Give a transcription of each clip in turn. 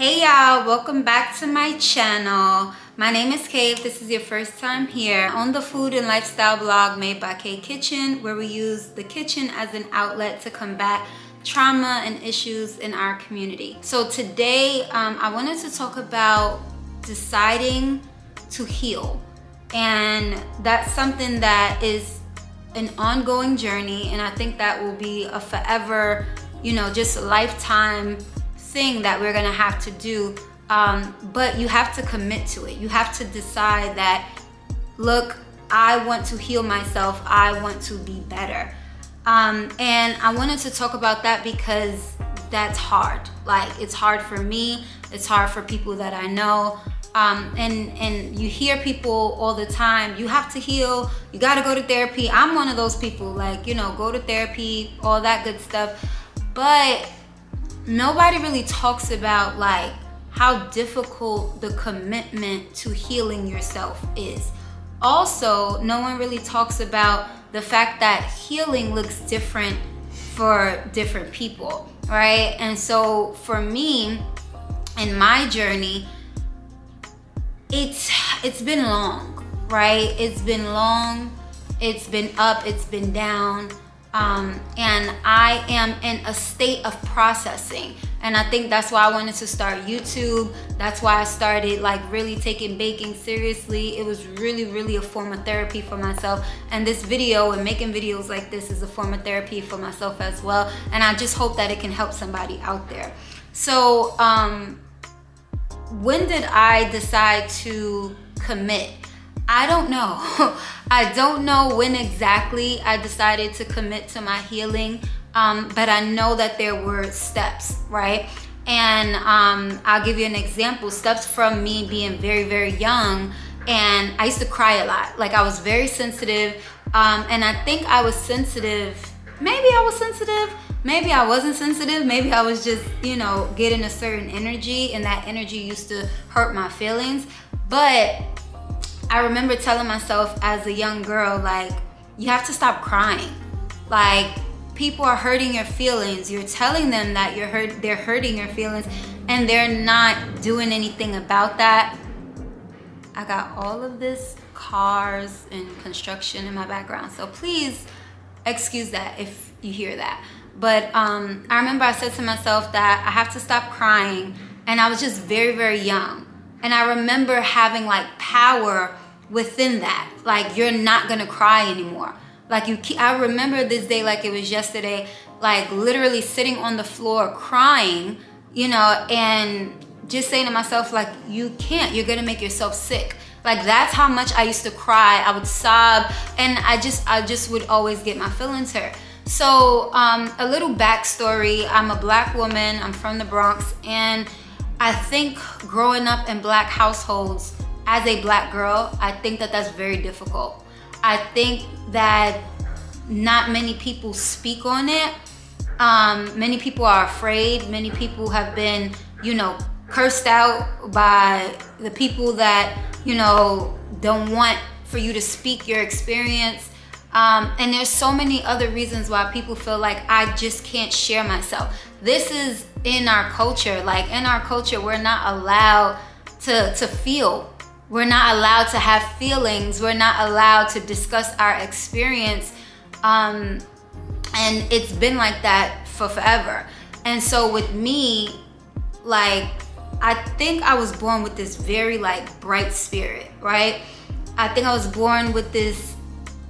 Hey y'all, welcome back to my channel. My name is Kay. If this is your first time here, on the food and lifestyle blog made by Kay Kitchen, where we use the kitchen as an outlet to combat trauma and issues in our community. So today I wanted to talk about deciding to heal, and that's something that is an ongoing journey, and I think that will be a forever, just a lifetime thing that we're gonna have to do, but you have to commit to it. You have to decide that, look, I want to heal myself, I want to be better. And I wanted to talk about that because that's hard. Like, it's hard for me, it's hard for people that I know. And you hear people all the time, you have to heal, you gotta go to therapy. I'm one of those people, like, go to therapy, all that good stuff. But nobody really talks about like how difficult the commitment to healing yourself is. Also, no one really talks about the fact that healing looks different for different people, right? And so for me, in my journey, it's been long, right? It's been long, it's been up, it's been down. And I am in a state of processing, and I think that's why I wanted to start YouTube. That's why I started like really taking baking seriously. It was really a form of therapy for myself, and this video and making videos like this is a form of therapy for myself as well, and I just hope that it can help somebody out there. So when did I decide to commit? I don't know. I don't know when exactly I decided to commit to my healing, but I know that there were steps, right? And I'll give you an example. Steps from me being very young, and I used to cry a lot. Like, I was very sensitive, and I think I was sensitive. Maybe I was sensitive, maybe I wasn't sensitive, maybe I was just, getting a certain energy, and that energy used to hurt my feelings. But I remember telling myself as a young girl, like, you have to stop crying. Like, people are hurting your feelings. You're telling them that they're hurting your feelings, and they're not doing anything about that. I got all of this cars and construction in my background, so please excuse that if you hear that. But I remember I said to myself that I have to stop crying, and I was just very young. And I remember having like power within that. Like, you're not gonna cry anymore. Like, I remember this day like it was yesterday, like literally sitting on the floor crying, and just saying to myself, like, you can't, you're gonna make yourself sick. Like, that's how much I used to cry. I would sob, and I just would always get my feelings hurt. So a little backstory, I'm a Black woman, I'm from the Bronx, and I think growing up in Black households as a Black girl, I think that that's very difficult. I think that not many people speak on it. Many people are afraid. Many people have been, cursed out by the people that, don't want for you to speak your experience. And there's so many other reasons why people feel like I just can't share myself. This is in our culture. Like, in our culture, we're not allowed to feel. We're not allowed to have feelings. We're not allowed to discuss our experience. And it's been like that for forever. And so with me, like, I think I was born with this very like bright spirit, right? I think I was born with this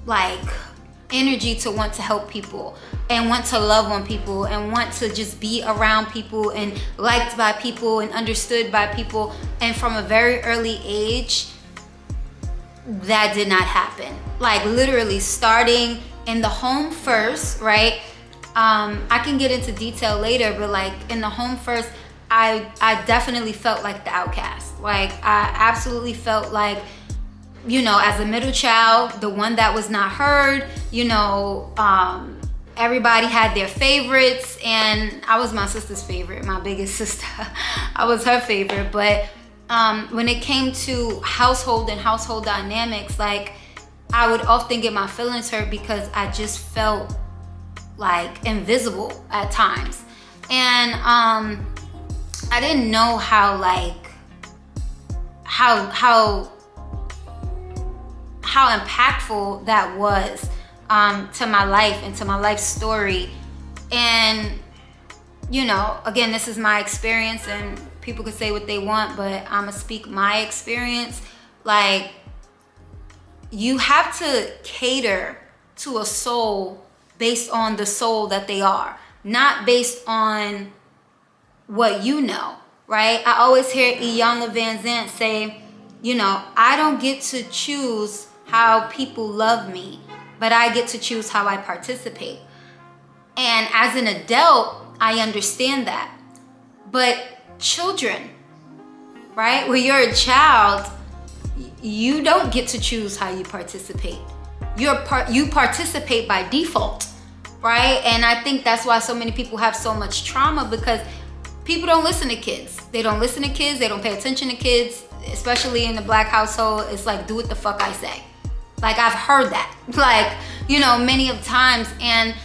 like energy to want to help people and want to love on people and want to just be around people and liked by people and understood by people. And from a very early age, that did not happen. Like, literally starting in the home first, right? I can get into detail later, but like in the home first, I definitely felt like the outcast. Like, I absolutely felt like, as a middle child, the one that was not heard, everybody had their favorites, and I was my sister's favorite, my biggest sister. I was her favorite. But when it came to household and household dynamics, like, I would often get my feelings hurt because I just felt like invisible at times. And I didn't know how like how impactful that was to my life and to my life story. And you know, again, this is my experience, and people could say what they want, but I'm gonna speak my experience. Like, you have to cater to a soul based on the soul that they are, not based on what you know, right? I always hear Iyanla Van Zant say, you know, I don't get to choose how people love me, but I get to choose how I participate. And as an adult, I understand that. But children, right? When you're a child, you don't get to choose how you participate. You participate by default, right? And I think that's why so many people have so much trauma, because people don't listen to kids. They don't listen to kids. They don't pay attention to kids, especially in the Black household. It's like, do what the fuck I say. Like, I've heard that, like, you know, many of times, and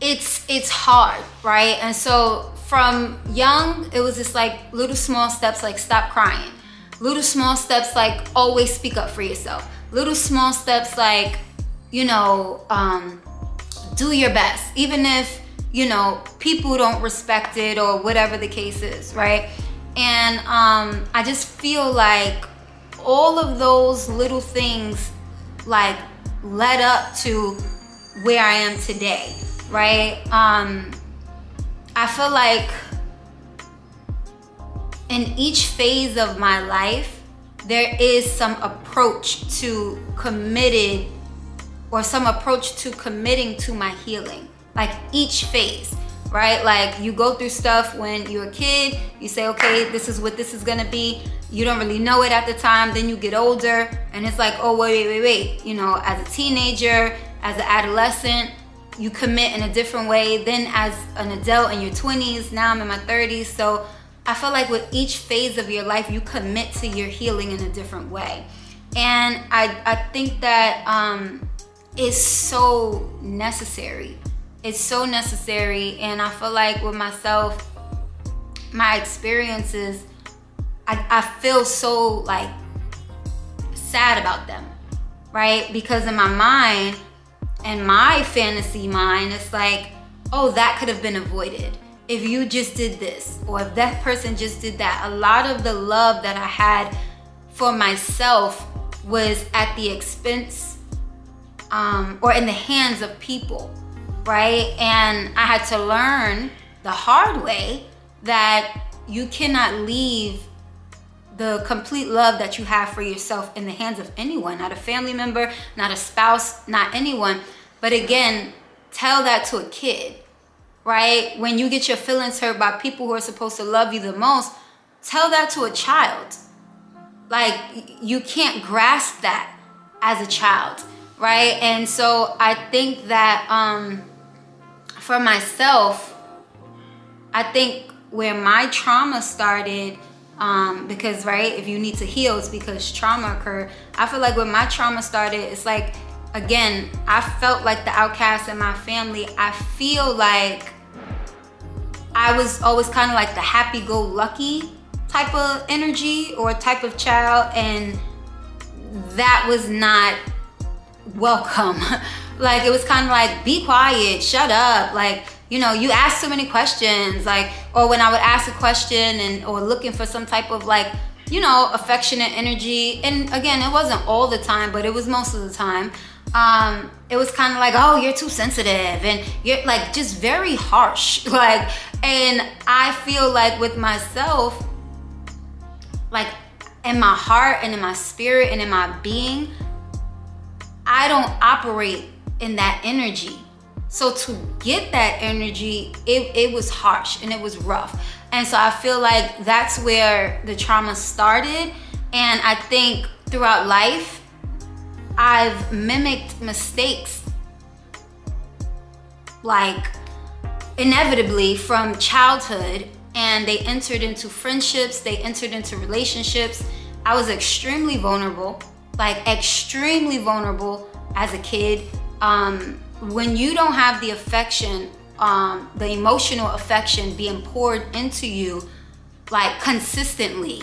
it's hard, right? And so from young, it was just like little small steps, like stop crying. Little small steps like always speak up for yourself. Little small steps like, you know, do your best, even if, you know, people don't respect it or whatever the case is, right? And I just feel like all of those little things like led up to where I am today, right? I feel like in each phase of my life, there is some approach to committing to my healing. Like each phase, right? Like you go through stuff when you're a kid, you say, okay, this is what this is gonna be. You don't really know it at the time. Then you get older and it's like, oh, wait. You know, as a teenager, as an adolescent, you commit in a different way. Then as an adult in your 20s, now I'm in my 30s. So I feel like with each phase of your life, you commit to your healing in a different way. And I think that is so necessary. It's so necessary. And I feel like with myself, my experiences, I feel so like sad about them, right? Because in my mind, and my fantasy mind, it's like, oh, that could have been avoided if you just did this, or if that person just did that. A lot of the love that I had for myself was at the expense or in the hands of people, right? And I had to learn the hard way that you cannot leave the complete love that you have for yourself in the hands of anyone, not a family member, not a spouse, not anyone. But again, tell that to a kid, right? When you get your feelings hurt by people who are supposed to love you the most, tell that to a child. Like, you can't grasp that as a child, right? And so I think that for myself, I think where my trauma started, because, right, if you need to heal, it's because trauma occurred. I feel like when my trauma started, it's like, again, I felt like the outcast in my family. I feel like I was always kind of like the happy-go-lucky type of energy or type of child, and that was not welcome. Like, it was kind of like, be quiet, shut up, like, you know, you ask so many questions, like, or when I would ask a question or looking for some type of like, you know, affectionate energy. And again, it wasn't all the time, but it was most of the time. It was kind of like, oh, you're too sensitive and you're like just very harsh. Like, and I feel like with myself, like in my heart and in my spirit and in my being, I don't operate in that energy. So to get that energy, it was harsh and it was rough. And so I feel like that's where the trauma started. And I think throughout life, I've mimicked mistakes like inevitably from childhood, and they entered into friendships, they entered into relationships. I was extremely vulnerable, like extremely vulnerable as a kid. When you don't have the affection, the emotional affection being poured into you, like consistently,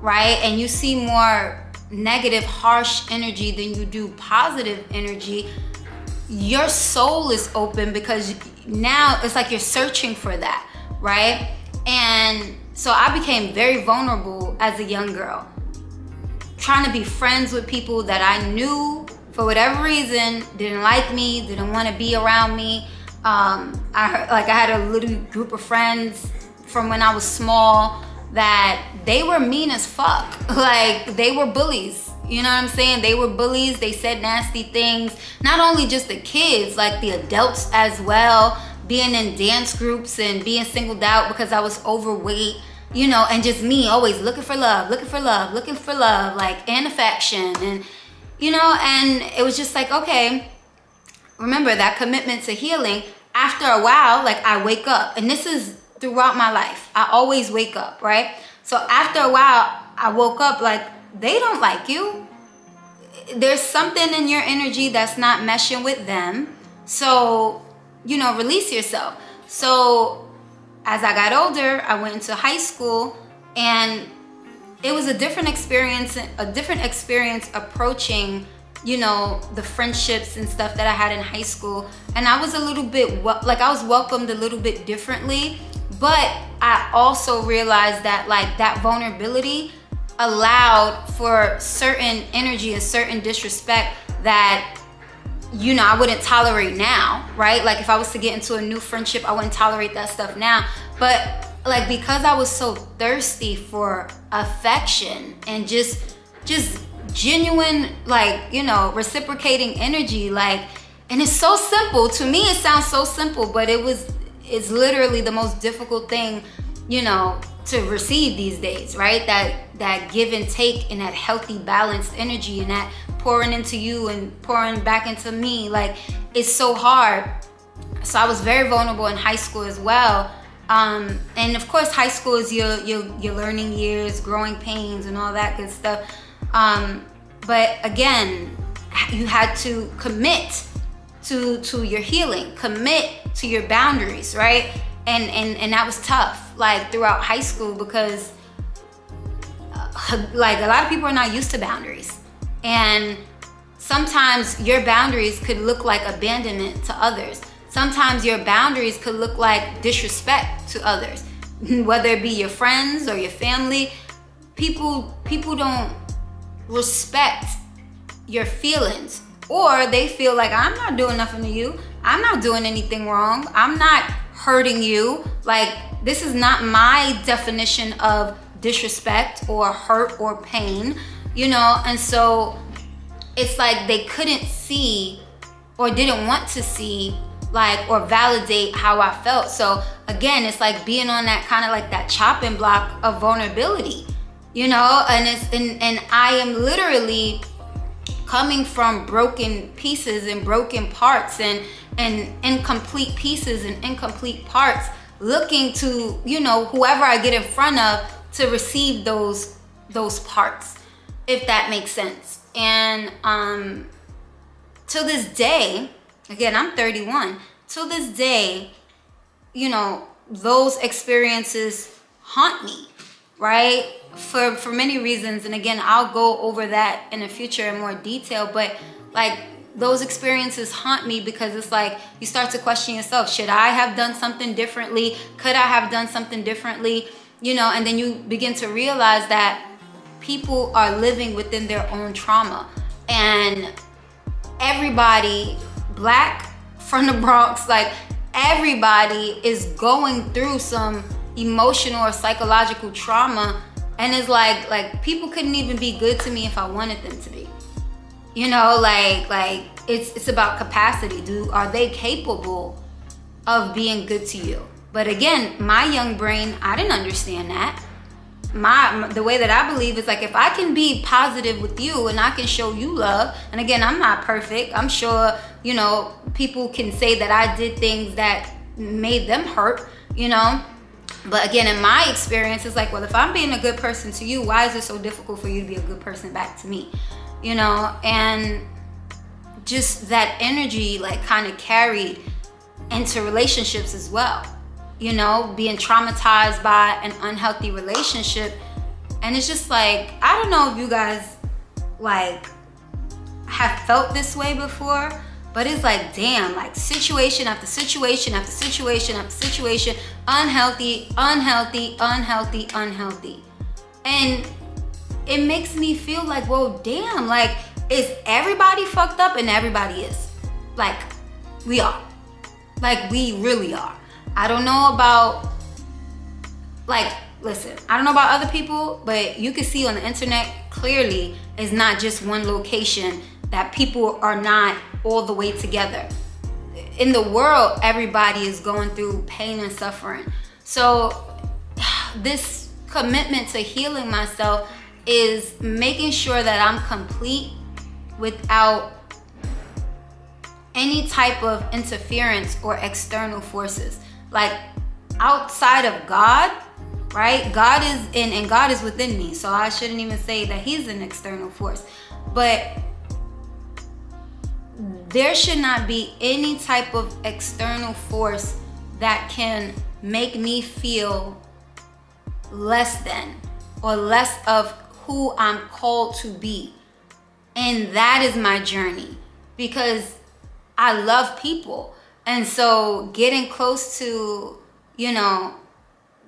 right? And you see more negative, harsh energy than you do positive energy, your soul is open, because now it's like you're searching for that, right? And so I became very vulnerable as a young girl, trying to be friends with people that I knew for whatever reason didn't like me, didn't want to be around me. I had a little group of friends from when I was small that they were mean as fuck. Like, they were bullies. You know what I'm saying? They were bullies. They said nasty things. Not only just the kids, like the adults as well. Being in dance groups and being singled out because I was overweight, you know, and just me always looking for love, like, and affection. And, you know, and it was just like, okay, remember that commitment to healing. After a while, like, I wake up, and this is throughout my life. I always wake up, right? So after a while, I woke up like, they don't like you. There's something in your energy that's not meshing with them. So, you know, release yourself. So as I got older, I went into high school, and it was a different experience approaching, you know, the friendships and stuff that I had in high school. And I was a little bit, I was welcomed a little bit differently. But I also realized that, like, that vulnerability allowed for certain energy and certain disrespect that, you know, I wouldn't tolerate now, right? Like, if I was to get into a new friendship, I wouldn't tolerate that stuff now. But, like, because I was so thirsty for affection and just genuine, like, you know, reciprocating energy, like, and it's so simple. To me, it sounds so simple, but it's literally the most difficult thing, you know, to receive these days, right? That give and take, and that healthy, balanced energy, and that pouring into you and pouring back into me, like, it's so hard. So I was very vulnerable in high school as well. And of course, high school is your learning years, growing pains, and all that good stuff. But again, you had to commit to your healing, commit to your boundaries, right? And that was tough, like, throughout high school, because like, a lot of people are not used to boundaries, and sometimes your boundaries could look like abandonment to others. Sometimes your boundaries could look like disrespect to others, whether it be your friends or your family. People don't respect your feelings, or they feel like, I'm not doing nothing to you, I'm not doing anything wrong, I'm not hurting you. Like, this is not my definition of disrespect or hurt or pain, you know? And so it's like they couldn't see, or didn't want to see, like, or validate how I felt. So again, it's like being on that kind of like that chopping block of vulnerability, you know? And I am literally coming from broken pieces and broken parts and incomplete pieces and incomplete parts, looking to, you know, whoever I get in front of to receive those parts, if that makes sense. And to this day, again, I'm 31, to this day, you know, those experiences haunt me, right? For many reasons. And again, I'll go over that in the future in more detail, but like, those experiences haunt me because it's like you start to question yourself. Should I have done something differently? Could I have done something differently? You know, and then you begin to realize that people are living within their own trauma. And everybody, Black, from the Bronx, like, everybody is going through some emotional or psychological trauma. And it's like people couldn't even be good to me if I wanted them to be. You know, like it's about capacity. Are they capable of being good to you? But again, my young brain, I didn't understand that. The way that I believe is like, if I can be positive with you and I can show you love, and again, I'm not perfect. I'm sure, you know, people can say that I did things that made them hurt, you know. But again, in my experience, it's like, well, if I'm being a good person to you, why is it so difficult for you to be a good person back to me? You know, and just that energy, like, kind of carried into relationships as well. you know, being traumatized by an unhealthy relationship. And it's just like, I don't know if you guys like have felt this way before, but it's like, damn, like situation after situation after situation after situation, unhealthy, unhealthy, unhealthy, unhealthy. And it makes me feel like, well, damn, like, is everybody fucked up? And everybody is. Like, we are. Like, we really are. I don't know about, like, listen, I don't know about other people, but you can see on the internet clearly it's not just one location, that people are not all the way together. In the world, everybody is going through pain and suffering. So this commitment to healing myself is making sure that I'm complete without any type of interference or external forces. Like, outside of God, right? God is in, and God is within me. So I shouldn't even say that he's an external force. But there should not be any type of external force that can make me feel less than or less of who I'm called to be. And that is my journey, because I love people. And so getting close to, you know,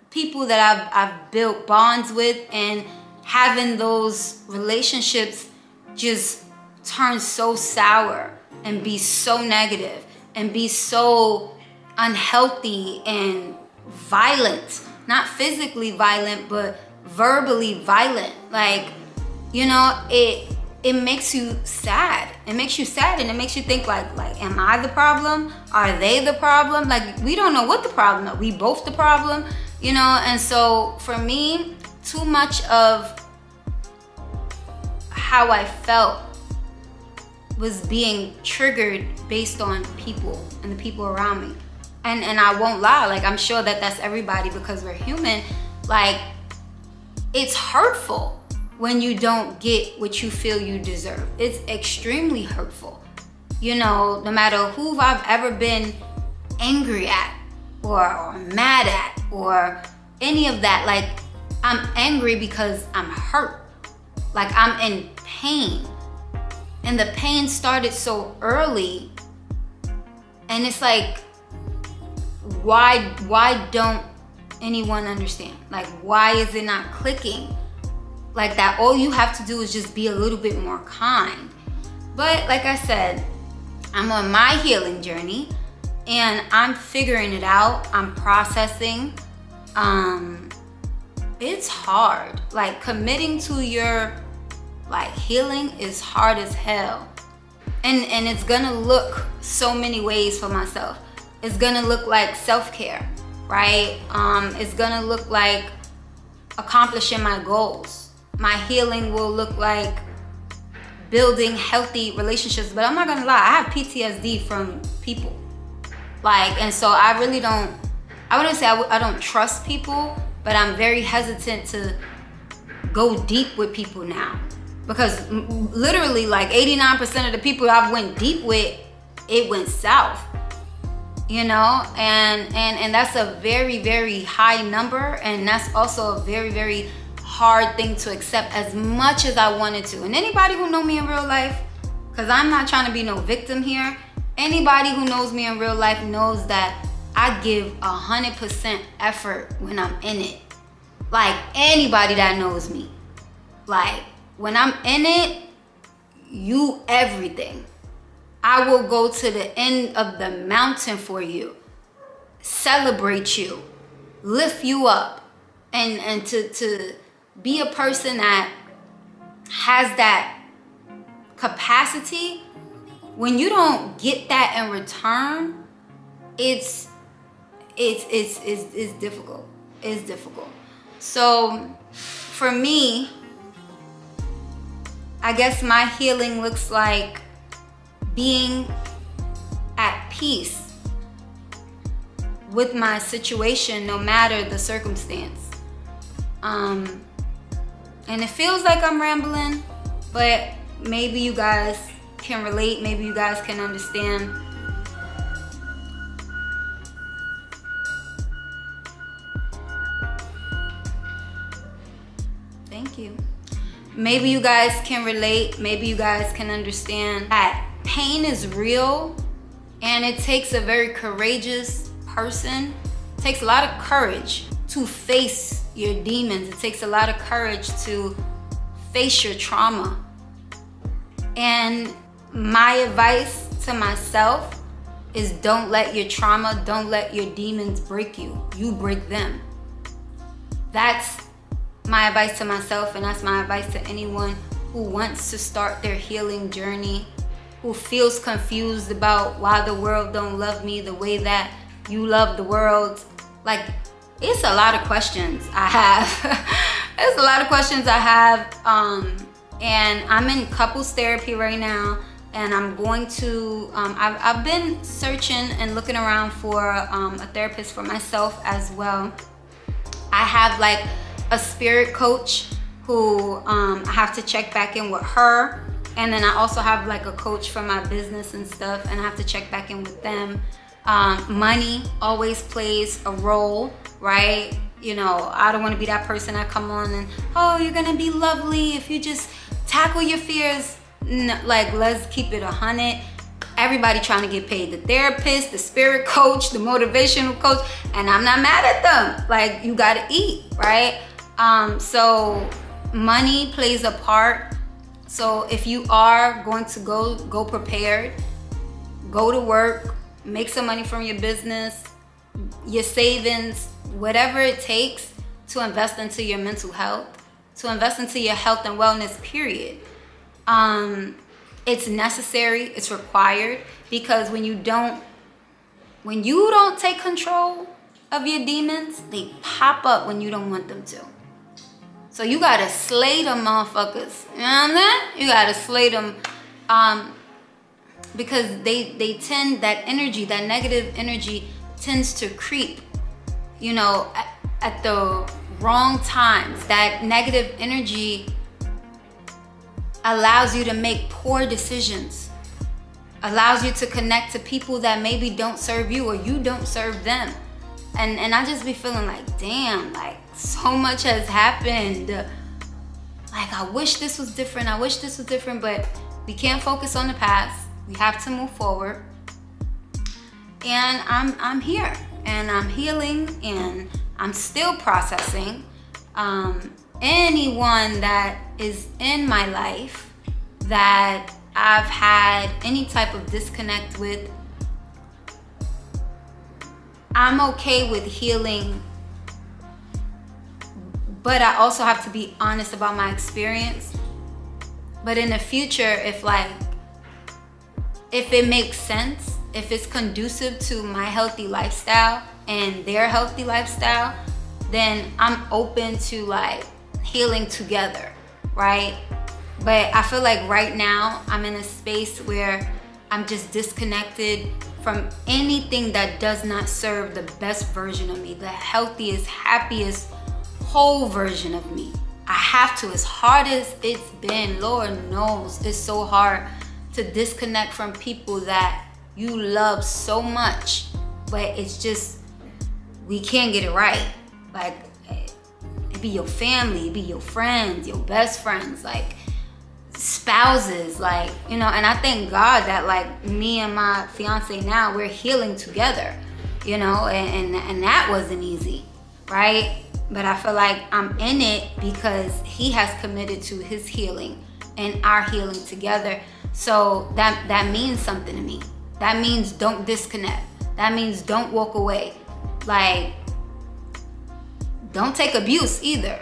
people that I've built bonds with, and having those relationships just turn so sour and be so negative and be so unhealthy and violent, not physically violent, but verbally violent. Like, you know, it makes you sad. It makes you sad, and it makes you think like, am I the problem? Are they the problem? Like, we don't know what the problem is. We both the problem, you know? And so for me, too much of how I felt was being triggered based on people and the people around me. And I won't lie, like, I'm sure that that's everybody, because we're human. Like, it's hurtful when you don't get what you feel you deserve. It's extremely hurtful. You know, no matter who I've ever been angry at or mad at or any of that, like, I'm angry because I'm hurt. Like, I'm in pain. And the pain started so early. And it's like, why don't anyone understand? Like, why is it not clicking? Like that, all you have to do is just be a little bit more kind. But like I said, I'm on my healing journey and I'm figuring it out. I'm processing. It's hard. Like, committing to your healing is hard as hell. And it's gonna look so many ways for myself. It's gonna look like self-care, right? It's gonna look like accomplishing my goals. My healing will look like building healthy relationships. But I'm not gonna lie, I have PTSD from people. Like, and so I really don't, I wouldn't say I don't trust people, but I'm very hesitant to go deep with people now. Because literally, like, 89% of the people I've went deep with, it went south. You know, and that's a very, very high number, and that's also a very, very hard thing to accept, as much as I wanted to. And anybody who know me in real life, because I'm not trying to be no victim here, anybody who knows me in real life knows that I give 100% effort when I'm in it. Like, anybody that knows me, like, when I'm in it, you everything. I will go to the end of the mountain for you, celebrate you, lift you up, and to be a person that has that capacity. When you don't get that in return, it's difficult. It's difficult. So for me, I guess my healing looks like being at peace with my situation, no matter the circumstance. And it feels like I'm rambling, but maybe you guys can relate, maybe you guys can understand. maybe you guys can relate. Maybe you guys can understand that pain is real, and it takes a very courageous person. It takes a lot of courage to face your demons. It takes a lot of courage to face your trauma. And my advice to myself is don't let your trauma, don't let your demons break you. You break them. That's my advice to myself, and that's my advice to anyone who wants to start their healing journey, who feels confused about why the world don't love me the way that you love the world. Like, it's a lot of questions I have. There's a lot of questions I have, and I'm in couples therapy right now. And I'm going to, I've been searching and looking around for a therapist for myself as well. I have like a spirit coach who I have to check back in with her. And then I also have like a coach for my business and stuff, and I have to check back in with them. Money always plays a role, right? You know, I don't want to be that person that come on and, oh, you're gonna be lovely if you just tackle your fears. No, like, let's keep it 100. Everybody trying to get paid. The therapist, the spirit coach, the motivational coach, and I'm not mad at them. Like, you gotta eat, right? So money plays a part. So if you are going to go prepared, go to work, make some money from your business, your savings, whatever it takes to invest into your mental health, to invest into your health and wellness, period. It's necessary, it's required, because when you don't take control of your demons, they pop up when you don't want them to. So you gotta slay them motherfuckers. You know what I'm saying? You gotta slay them, because they tend, that energy, that negative energy tends to creep, you know, at the wrong times. That negative energy allows you to make poor decisions, allows you to connect to people that maybe don't serve you or you don't serve them. And I just be feeling like, damn, like so much has happened. Like, I wish this was different, I wish this was different, but we can't focus on the past. We have to move forward. And I'm here, and I'm healing, and I'm still processing. Anyone that is in my life that I've had any type of disconnect with, I'm okay with healing, but I also have to be honest about my experience. But in the future, if it makes sense, if it's conducive to my healthy lifestyle and their healthy lifestyle, then I'm open to like healing together, right? But I feel like right now I'm in a space where I'm just disconnected from anything that does not serve the best version of me, the healthiest, happiest, whole version of me. I have to, as hard as it's been, Lord knows, it's so hard to disconnect from people that you love so much, but it's just, we can't get it right. Like, it be your family, it be your friends, your best friends, like spouses, like, you know. And I thank God that like me and my fiance now, we're healing together, you know, and that wasn't easy, right? But I feel like I'm in it because he has committed to his healing and our healing together. So that means something to me. That means don't disconnect. That means don't walk away. Like, don't take abuse either.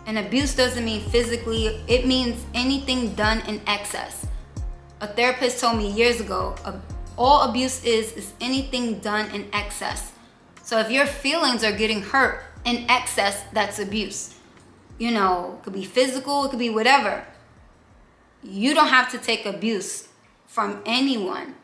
And abuse doesn't mean physically, it means anything done in excess. A therapist told me years ago, all abuse is anything done in excess. So if your feelings are getting hurt in excess, that's abuse. You know, it could be physical, it could be whatever. You don't have to take abuse from anyone.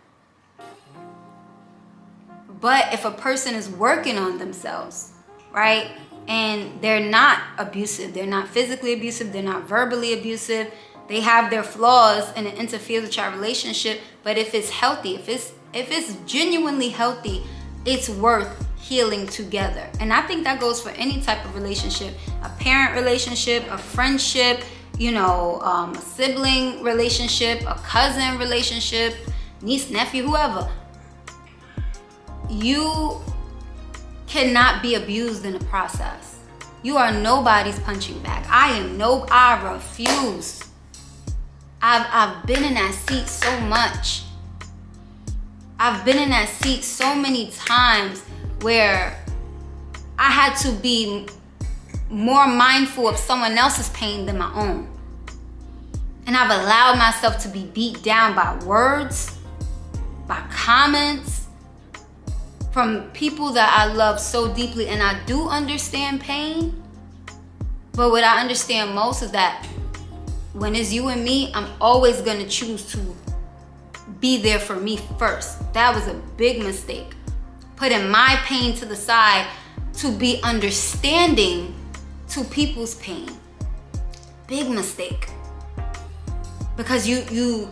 But if a person is working on themselves, right? And they're not abusive, they're not physically abusive, they're not verbally abusive, they have their flaws and it interferes with your relationship, but if it's healthy, if it's genuinely healthy, it's worth healing together. And I think that goes for any type of relationship, a parent relationship, a friendship, you know, a sibling relationship, a cousin relationship, niece, nephew, whoever. You cannot be abused in the process. You are nobody's punching bag. I refuse. I've been in that seat so much. I've been in that seat so many times where I had to be more mindful of someone else's pain than my own. And I've allowed myself to be beat down by words, by comments, from people that I love so deeply. And I do understand pain, but what I understand most is that when it's you and me, I'm always gonna choose to be there for me first. That was a big mistake. Putting my pain to the side to be understanding to people's pain. Big mistake. Because you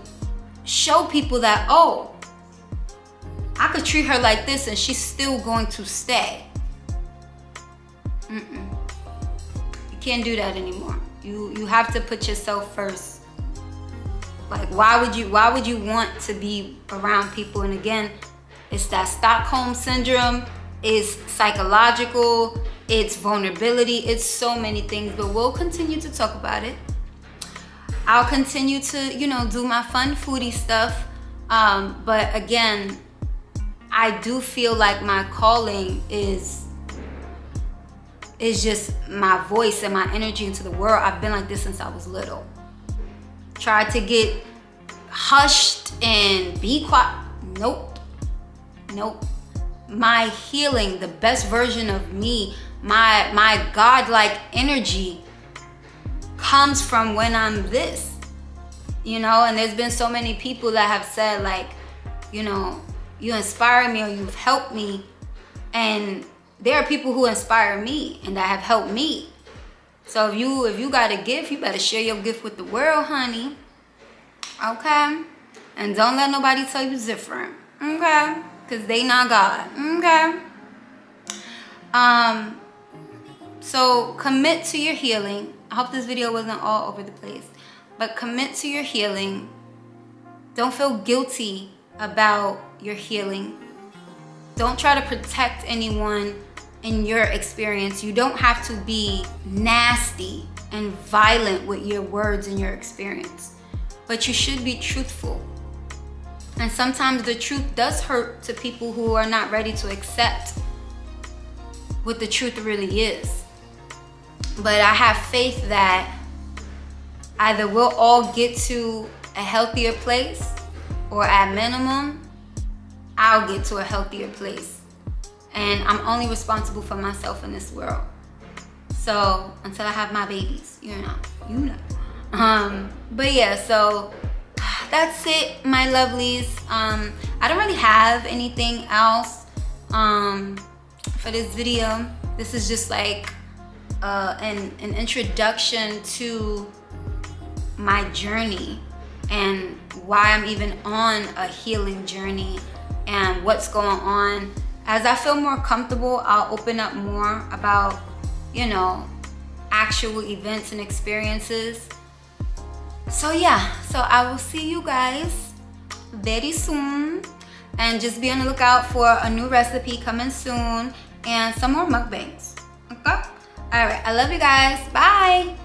show people that, oh, I could treat her like this and she's still going to stay. You can't do that anymore. You have to put yourself first. Like, why would you want to be around people? And again, it's that Stockholm syndrome, it's psychological, it's vulnerability, it's so many things, but we'll continue to talk about it. I'll continue to, you know, do my fun foodie stuff. But again, I do feel like my calling is just my voice and my energy into the world. I've been like this since I was little. Tried to get hushed and be quiet. Nope. My healing, the best version of me, my godlike energy comes from when I'm this, you know. And there's been so many people that have said, like, you know, you inspire me or you've helped me. And there are people who inspire me and that have helped me. So if you got a gift, you better share your gift with the world, honey. Okay? And don't let nobody tell you different. Okay? Because they not God. Okay? So commit to your healing. I hope this video wasn't all over the place. But commit to your healing. Don't feel guilty about your healing. Don't try to protect anyone in your experience. You don't have to be nasty and violent with your words and your experience. But you should be truthful. And sometimes the truth does hurt to people who are not ready to accept what the truth really is. But I have faith that either we'll all get to a healthier place, or at minimum, I'll get to a healthier place. And I'm only responsible for myself in this world. So until I have my babies, you know. But yeah, so that's it, my lovelies. I don't really have anything else for this video. This is just like an introduction to my journey and why I'm even on a healing journey and what's going on. As I feel more comfortable, I'll open up more about, you know, actual events and experiences. So yeah, so I will see you guys very soon. And just be on the lookout for a new recipe coming soon and some more mukbangs. Okay? All right, I love you guys. Bye.